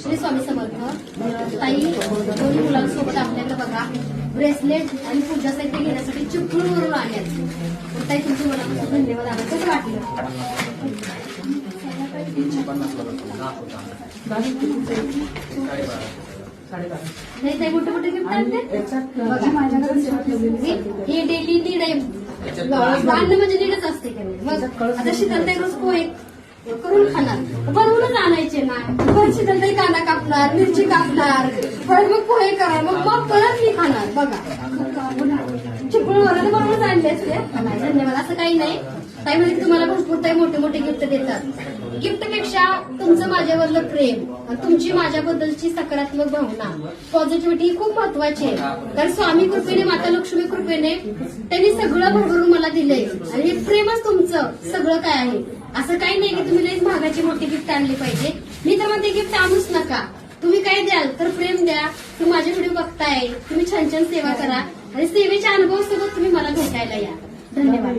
श्री स्वामी समर्थ ताई दोन्ही मुलांसोबत आपल्याकडे बघा ब्रेसलेट आणि पूजा साहित्य घेण्यासाठी चिपळूणवरून आले. ताई तुमचे मनापासून धन्यवाद. आम्हाला कसं वाटलं? नाही ताई मोठे मोठे गिफ्ट आणते हे डेली नीड आहे. अन्न म्हणजे नीडच असते का नाही. मग आता शीतलताई रोज पोहे करून खाणार, बनवूनच आणायचे ना. परत शीतलताई कांदा कापणार, मिरची कापणार, परत मग पोहे करणार, मग परत मी खाणार. बघा चिपळूणवरून बनवूनच आणले असते. धन्यवाद. असं काही नाही. ताई म्हणजे तुम्हाला भरपूर ताई मोठे मोठे गिफ्ट देतात. गिफ्टपेक्षा तुमचं माझ्यावरलं प्रेम आणि तुमची माझ्याबद्दलची सकारात्मक भावना, पॉझिटिव्हिटी ही खूप महत्वाची आहे. कारण स्वामी कृपेने, माता लक्ष्मी कृपेने त्यांनी सगळं भरभरून मला दिलंय आणि हे प्रेमच तुमचं सगळं काय आहे. असं काही नाही की तुम्ही लईच महागाची मोठी गिफ्ट आणली पाहिजे. मी तर म्हणते गिफ्ट आणूच नका. तुम्ही काय द्याल तर प्रेम द्या. तुम्ही माझे व्हिडिओ बघताय, तुम्ही छान छान सेवा करा आणि सेवेच्या अनुभवासोबत तुम्ही मला भेटायला या. धन्यवाद.